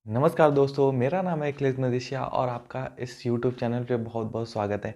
नमस्कार दोस्तों, मेरा नाम है अखिलेश मदेशिया और आपका इस यूट्यूब चैनल पे बहुत बहुत स्वागत है।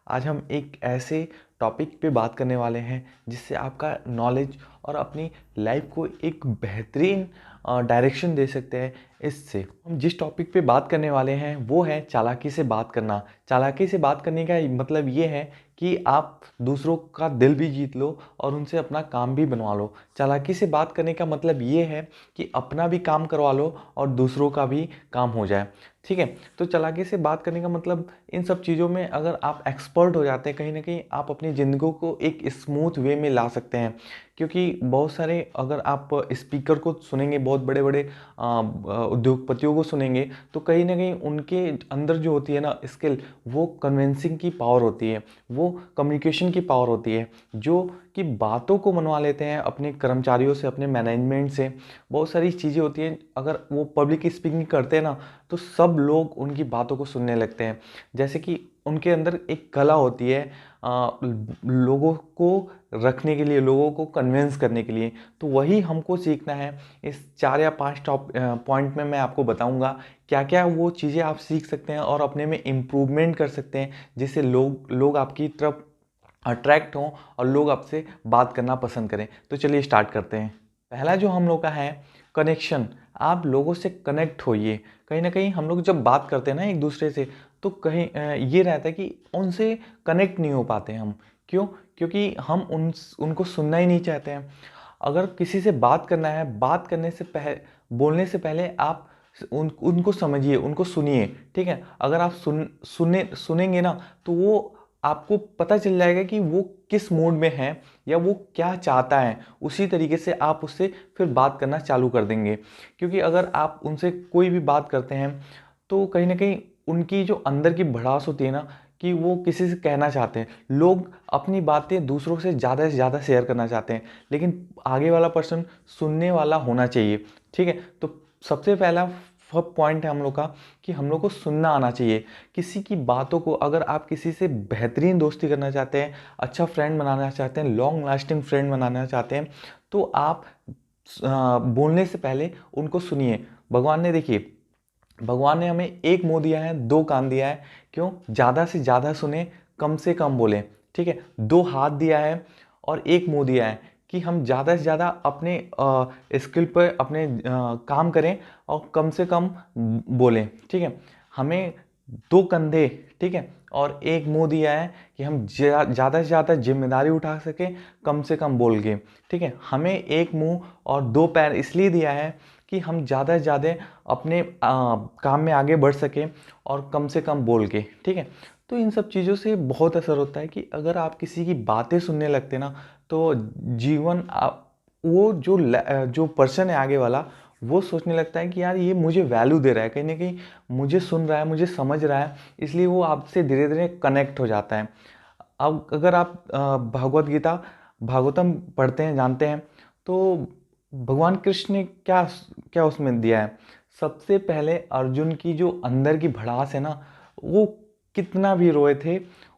आज हम एक ऐसे टॉपिक पे बात करने वाले हैं जिससे आपका नॉलेज और अपनी लाइफ को एक बेहतरीन डायरेक्शन दे सकते हैं। इससे हम जिस टॉपिक पे बात करने वाले हैं वो है चालाकी से बात करना। चालाकी से बात करने का मतलब ये है कि आप दूसरों का दिल भी जीत लो और उनसे अपना काम भी बनवा लो। चालाकी से बात करने का मतलब ये है कि अपना भी काम करवा लो और दूसरों का भी काम हो जाए। ठीक है, तो चालाकी से बात करने का मतलब इन सब चीज़ों में अगर आप एक्सपर्ट हो जाते हैं, कहीं ना कहीं आप अपनी ज़िंदगी को एक स्मूथ वे में ला सकते हैं। क्योंकि बहुत सारे अगर आप स्पीकर को सुनेंगे, बहुत बड़े बड़े उद्योगपतियों को सुनेंगे, तो कहीं ना कहीं उनके अंदर जो होती है ना स्किल, वो कन्विंसिंग की पावर होती है, वो कम्युनिकेशन की पावर होती है, जो कि बातों को मनवा लेते हैं अपने कर्मचारियों से, अपने मैनेजमेंट से। बहुत सारी चीज़ें होती हैं, अगर वो पब्लिक स्पीकिंग करते हैं ना तो सब लोग उनकी बातों को सुनने लगते हैं। जैसे कि उनके अंदर एक कला होती है लोगों को रखने के लिए, लोगों को कन्विंस करने के लिए। तो वही हमको सीखना है। इस 4 या 5 टॉप पॉइंट में मैं आपको बताऊंगा क्या क्या वो चीज़ें आप सीख सकते हैं और अपने में इम्प्रूवमेंट कर सकते हैं, जिससे लोग आपकी तरफ अट्रैक्ट हों और लोग आपसे बात करना पसंद करें। तो चलिए स्टार्ट करते हैं। पहला जो हम लोग का है कनेक्शन। आप लोगों से कनेक्ट होइए। कहीं ना कहीं हम लोग जब बात करते हैं ना एक दूसरे से, तो कहीं ये रहता है कि उनसे कनेक्ट नहीं हो पाते हम। क्यों? क्योंकि हम उनको सुनना ही नहीं चाहते हैं। अगर किसी से बात करना है, बात करने से पहले, बोलने से पहले आप उनको समझिए, उनको सुनिए। ठीक है, अगर आप सुनेंगे ना तो वो आपको पता चल जाएगा कि वो किस मूड में है या वो क्या चाहता है। उसी तरीके से आप उससे फिर बात करना चालू कर देंगे। क्योंकि अगर आप उनसे कोई भी बात करते हैं तो कहीं ना कहीं उनकी जो अंदर की भड़ास होती है ना, कि वो किसी से कहना चाहते हैं। लोग अपनी बातें दूसरों से ज़्यादा शेयर करना चाहते हैं, लेकिन आगे वाला पर्सन सुनने वाला होना चाहिए। ठीक है, तो सबसे पहला पॉइंट है हम लोग का कि हम लोग को सुनना आना चाहिए। किसी की बातों को, अगर आप किसी से बेहतरीन दोस्ती करना चाहते हैं, अच्छा फ्रेंड बनाना चाहते हैं, लॉन्ग लास्टिंग फ्रेंड बनाना चाहते हैं, तो आप बोलने से पहले उनको सुनिए। भगवान ने, देखिए, भगवान ने हमें एक मुंह दिया है, दो कान दिया है। क्यों? ज़्यादा से ज़्यादा सुने, कम से कम बोले। ठीक है, दो हाथ दिया है और एक मुंह दिया है कि हम ज़्यादा से ज़्यादा अपने स्किल पर अपने काम करें और कम से कम बोलें। ठीक है, हमें दो कंधे, ठीक है, और एक मुंह दिया है कि हम ज़्यादा से ज़्यादा जिम्मेदारी उठा सकें, कम से कम बोल के। ठीक है, हमें एक मुंह और दो पैर इसलिए दिया है कि हम ज़्यादा से ज़्यादा अपने काम में आगे बढ़ सकें और कम से कम बोल के। ठीक है, तो इन सब चीज़ों से बहुत असर होता है कि अगर आप किसी की बातें सुनने लगते ना, तो जीवन वो जो पर्सन है आगे वाला, वो सोचने लगता है कि यार ये मुझे वैल्यू दे रहा है, कहीं ना कहीं मुझे सुन रहा है, मुझे समझ रहा है, इसलिए वो आपसे धीरे धीरे कनेक्ट हो जाता है। अब अगर आप भगवत गीता, भागवतम पढ़ते हैं, जानते हैं, तो भगवान कृष्ण ने क्या क्या उसमें दिया है। सबसे पहले अर्जुन की जो अंदर की भड़ास है ना, वो कितना भी रोए थे,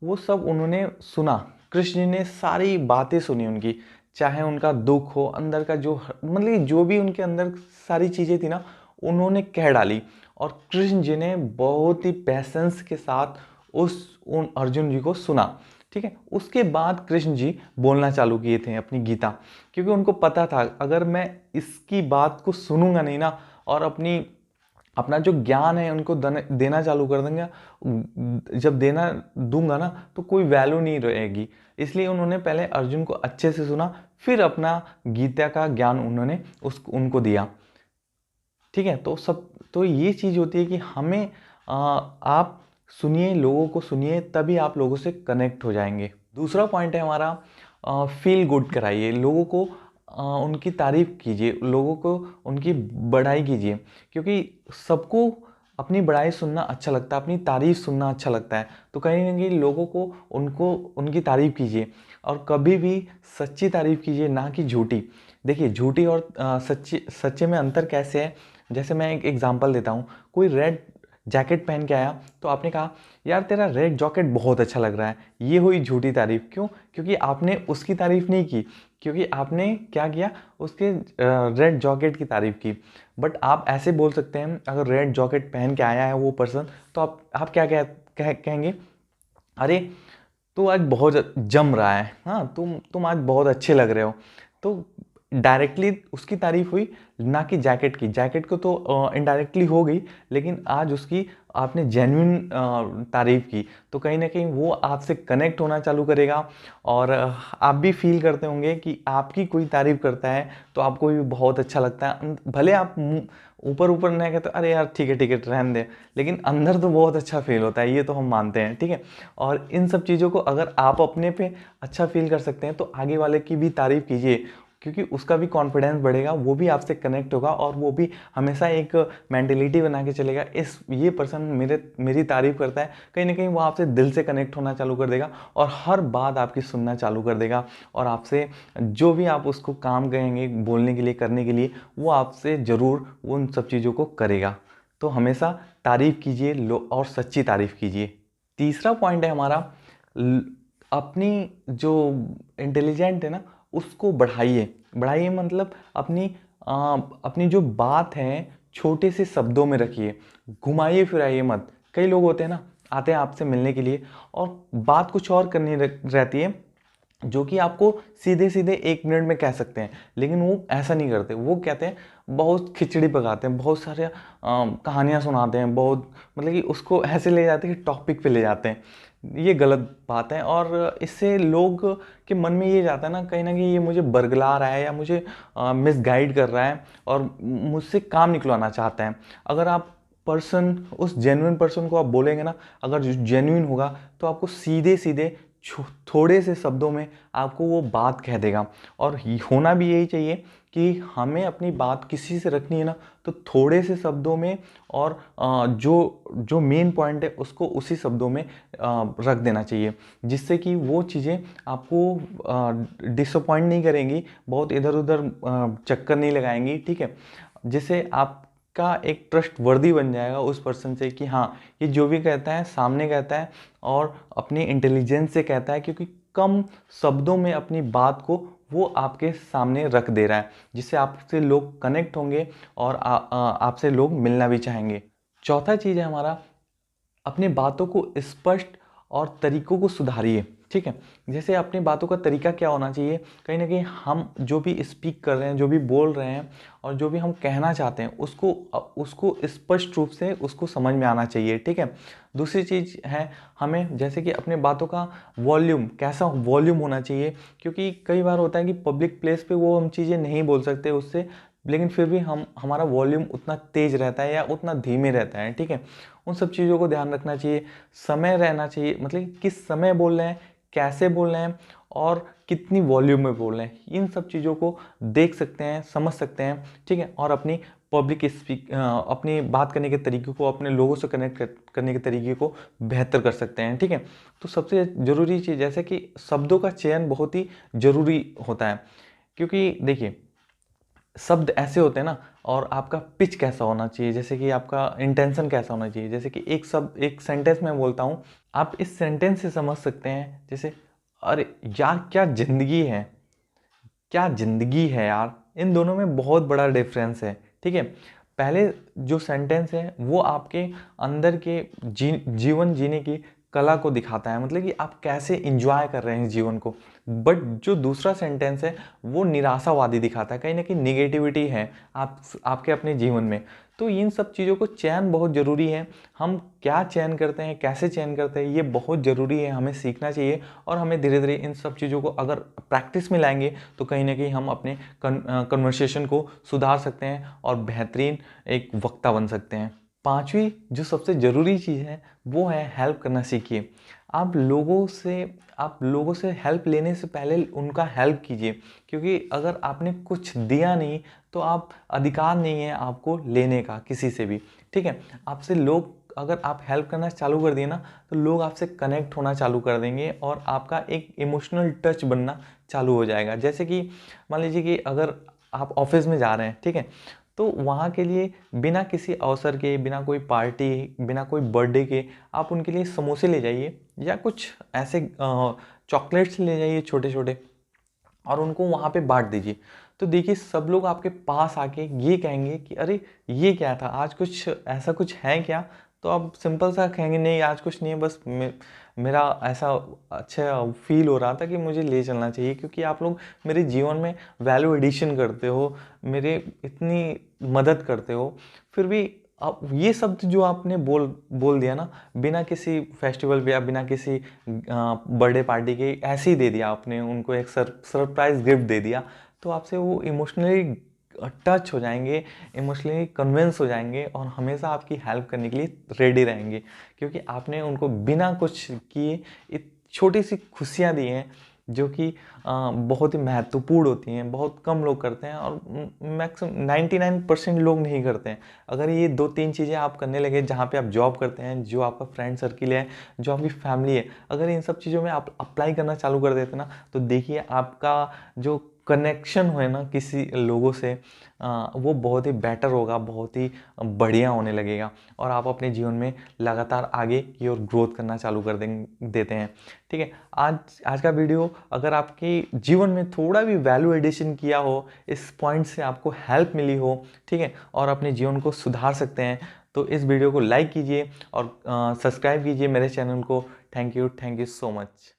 वो सब उन्होंने सुना। कृष्ण जी ने सारी बातें सुनी उनकी, चाहे उनका दुख हो, अंदर का जो, मतलब जो भी उनके अंदर सारी चीज़ें थी ना, उन्होंने कह डाली। और कृष्ण जी ने बहुत ही पैसेंस के साथ उन अर्जुन जी को सुना। ठीक है, उसके बाद कृष्ण जी बोलना चालू किए थे अपनी गीता। क्योंकि उनको पता था अगर मैं इसकी बात को सुनूंगा नहीं ना और अपना जो ज्ञान है उनको देना चालू कर देंगे, जब देना दूंगा ना तो कोई वैल्यू नहीं रहेगी। इसलिए उन्होंने पहले अर्जुन को अच्छे से सुना, फिर अपना गीता का ज्ञान उन्होंने उनको दिया। ठीक है, तो ये चीज़ होती है कि हमें आप सुनिए, लोगों को सुनिए, तभी आप लोगों से कनेक्ट हो जाएंगे। दूसरा पॉइंट है हमारा, फील गुड कराइए लोगों को। उनकी तारीफ कीजिए, लोगों को उनकी बड़ाई कीजिए। क्योंकि सबको अपनी बड़ाई सुनना अच्छा लगता है, अपनी तारीफ सुनना अच्छा लगता है। तो कहीं ना कहीं लोगों को उनकी तारीफ कीजिए, और कभी भी सच्ची तारीफ कीजिए, ना कि झूठी। देखिए, झूठी और सच्चे में अंतर कैसे है। जैसे मैं एक एग्जांपल देता हूँ। कोई रेड जैकेट पहन के आया, तो आपने कहा यार तेरा रेड जैकेट बहुत अच्छा लग रहा है, ये हुई झूठी तारीफ। क्यों? क्योंकि आपने उसकी तारीफ नहीं की, क्योंकि आपने क्या किया, उसके रेड जैकेट की तारीफ़ की। बट आप ऐसे बोल सकते हैं, अगर रेड जैकेट पहन के आया है वो पर्सन, तो आप क्या कहेंगे, अरे तू आज बहुत जम रहा है, हाँ तुम आज बहुत अच्छे लग रहे हो। तो डायरेक्टली उसकी तारीफ हुई, ना कि जैकेट की। जैकेट को तो इनडायरेक्टली हो गई, लेकिन आज उसकी आपने जेन्युइन तारीफ की, तो कहीं ना कहीं वो आपसे कनेक्ट होना चालू करेगा। और आप भी फील करते होंगे कि आपकी कोई तारीफ करता है तो आपको भी बहुत अच्छा लगता है। भले आप ऊपर ऊपर नहीं कहते अरे यार ठीक है रहने दे, लेकिन अंदर तो बहुत अच्छा फील होता है, ये तो हम मानते हैं, ठीक है। और इन सब चीज़ों को अगर आप अपने पे अच्छा फील कर सकते हैं तो आगे वाले की भी तारीफ़ कीजिए, क्योंकि उसका भी कॉन्फिडेंस बढ़ेगा, वो भी आपसे कनेक्ट होगा और वो भी हमेशा एक मेंटेलिटी बना के चलेगा, ये पर्सन मेरी तारीफ़ करता है, कहीं ना कहीं वो आपसे दिल से कनेक्ट होना चालू कर देगा और हर बात आपकी सुनना चालू कर देगा। और आपसे जो भी आप उसको काम कहेंगे बोलने के लिए, करने के लिए, वो आपसे ज़रूर उन सब चीज़ों को करेगा। तो हमेशा तारीफ़ कीजिए लो, और सच्ची तारीफ़ कीजिए। तीसरा पॉइंट है हमारा, अपनी जो इंटेलिजेंट है ना, उसको बढ़ाइए। बढ़ाइए मतलब अपनी जो बात है छोटे से शब्दों में रखिए, घुमाइए फिराइए मत। कई लोग होते हैं ना, आते हैं आपसे मिलने के लिए और बात कुछ और करनी रहती है, जो कि आपको सीधे सीधे 1 मिनट में कह सकते हैं, लेकिन वो ऐसा नहीं करते। वो कहते हैं, बहुत खिचड़ी पकाते हैं, बहुत सारे कहानियाँ सुनाते हैं, बहुत मतलब कि उसको ऐसे ले जाते हैं कि टॉपिक पे ले जाते हैं। ये गलत बात है, और इससे लोग के मन में ये जाता है ना, कहीं ना कहीं ये मुझे बरगला रहा है या मुझे मिसगाइड कर रहा है और मुझसे काम निकलवाना चाहता है। अगर आप पर्सन, उस जेन्युइन पर्सन को आप बोलेंगे ना, अगर जेन्युइन होगा तो आपको सीधे सीधे थोड़े से शब्दों में आपको वो बात कह देगा। और होना भी यही चाहिए कि हमें अपनी बात किसी से रखनी है ना, तो थोड़े से शब्दों में, और जो मेन पॉइंट है उसको उसी शब्दों में रख देना चाहिए, जिससे कि वो चीज़ें आपको डिसअपॉइंट नहीं करेंगी, बहुत इधर उधर चक्कर नहीं लगाएंगी, ठीक है। जिससे आपका एक ट्रस्ट वर्दी बन जाएगा उस पर्सन से कि हाँ, ये जो भी कहता है सामने कहता है और अपनी इंटेलिजेंस से कहता है, क्योंकि कम शब्दों में अपनी बात को वो आपके सामने रख दे रहा है, जिससे आपसे लोग कनेक्ट होंगे और आपसे लोग मिलना भी चाहेंगे। चौथा चीज़ है हमारा, अपनी बातों को स्पष्ट और तरीकों को सुधारिए, ठीक है। जैसे अपनी बातों का तरीका क्या होना चाहिए, कहीं ना कहीं हम जो भी स्पीक कर रहे हैं, जो भी बोल रहे हैं और जो भी हम कहना चाहते हैं, उसको स्पष्ट रूप से उसको समझ में आना चाहिए, ठीक है। दूसरी चीज़ है, हमें जैसे कि अपने बातों का वॉल्यूम, कैसा वॉल्यूम होना चाहिए, क्योंकि कई बार होता है कि पब्लिक प्लेस पे वो हम चीज़ें नहीं बोल सकते उससे, लेकिन फिर भी हमारा वॉल्यूम उतना तेज रहता है या उतना धीमे रहता है, ठीक है। उन सब चीज़ों को ध्यान रखना चाहिए। समय रहना चाहिए, मतलब कि किस समय बोल रहे हैं, कैसे बोल रहे हैं और कितनी वॉल्यूम में बोल रहे हैं, इन सब चीज़ों को देख सकते हैं, समझ सकते हैं, ठीक है। और अपनी अपनी बात करने के तरीके को, अपने लोगों से कनेक्ट करने के तरीके को बेहतर कर सकते हैं, ठीक है। तो सबसे ज़रूरी चीज़, जैसे कि शब्दों का चयन बहुत ही ज़रूरी होता है, क्योंकि देखिए शब्द ऐसे होते हैं ना, और आपका पिच कैसा होना चाहिए, जैसे कि आपका इंटेंशन कैसा होना चाहिए। जैसे कि एक सेंटेंस में बोलता हूँ, आप इस सेंटेंस से समझ सकते हैं, जैसे अरे यार क्या ज़िंदगी है, क्या ज़िंदगी है यार, इन दोनों में बहुत बड़ा डिफरेंस है, ठीक है। पहले जो सेंटेंस है वो आपके अंदर के जीवन जीने की कला को दिखाता है, मतलब कि आप कैसे इंजॉय कर रहे हैं जीवन को। बट जो दूसरा सेंटेंस है वो निराशावादी दिखाता है, कहीं ना कहीं निगेटिविटी है आपके अपने जीवन में। तो इन सब चीज़ों को चयन बहुत ज़रूरी है। हम क्या चयन करते हैं, कैसे चयन करते हैं, ये बहुत ज़रूरी है, हमें सीखना चाहिए। और हमें धीरे धीरे इन सब चीज़ों को अगर प्रैक्टिस में लाएंगे तो कहीं ना कहीं हम अपने कन्वर्सेशन को सुधार सकते हैं और बेहतरीन एक वक्ता बन सकते हैं। पांचवी जो सबसे ज़रूरी चीज़ है वो है हेल्प करना सीखिए। आप लोगों से हेल्प लेने से पहले उनका हेल्प कीजिए, क्योंकि अगर आपने कुछ दिया नहीं तो आप अधिकार नहीं है आपको लेने का किसी से भी, ठीक है। आपसे लोग, अगर आप हेल्प करना चालू कर दिए ना, तो लोग आपसे कनेक्ट होना चालू कर देंगे और आपका एक इमोशनल टच बनना चालू हो जाएगा। जैसे कि मान लीजिए कि अगर आप ऑफिस में जा रहे हैं, ठीक है, तो वहाँ के लिए बिना किसी अवसर के, बिना कोई पार्टी, बिना कोई बर्थडे के, आप उनके लिए समोसे ले जाइए या कुछ ऐसे चॉकलेट्स ले जाइए छोटे छोटे, और उनको वहाँ पे बांट दीजिए। तो देखिए सब लोग आपके पास आके ये कहेंगे कि अरे ये क्या था, आज कुछ ऐसा कुछ है क्या? तो आप सिंपल सा कहेंगे नहीं आज कुछ नहीं है, बस मेरा ऐसा अच्छा फील हो रहा था कि मुझे ले चलना चाहिए, क्योंकि आप लोग मेरे जीवन में वैल्यू एडिशन करते हो, मेरे इतनी मदद करते हो। फिर भी अब ये शब्द जो आपने बोल बोल दिया ना, बिना किसी फेस्टिवल पे या बिना किसी बर्थडे पार्टी के ऐसे ही दे दिया आपने उनको, एक सरप्राइज गिफ्ट दे दिया, तो आपसे वो इमोशनली टच हो जाएंगे, इमोशनली कन्विंस हो जाएंगे और हमेशा आपकी हेल्प करने के लिए रेडी रहेंगे, क्योंकि आपने उनको बिना कुछ किए एक छोटी सी खुशियाँ दी हैं, जो कि बहुत ही महत्वपूर्ण होती हैं, बहुत कम लोग करते हैं और मैक्सिमम 99% लोग नहीं करते हैं। अगर ये 2-3 चीज़ें आप करने लगे, जहाँ पे आप जॉब करते हैं, जो आपका फ्रेंड सर्किल है, जो आपकी फैमिली है, अगर इन सब चीज़ों में आप अप्लाई करना चालू कर देते ना, तो देखिए आपका जो कनेक्शन है ना किसी लोगों से, वो बहुत ही बेटर होगा, बहुत ही बढ़िया होने लगेगा और आप अपने जीवन में लगातार आगे की ओर ग्रोथ करना चालू कर देते हैं। ठीक है, आज आज का वीडियो अगर आपके जीवन में थोड़ा भी वैल्यू एडिशन किया हो, इस पॉइंट से आपको हेल्प मिली हो, ठीक है, और अपने जीवन को सुधार सकते हैं, तो इस वीडियो को लाइक कीजिए और सब्सक्राइब कीजिए मेरे चैनल को। Thank you so much.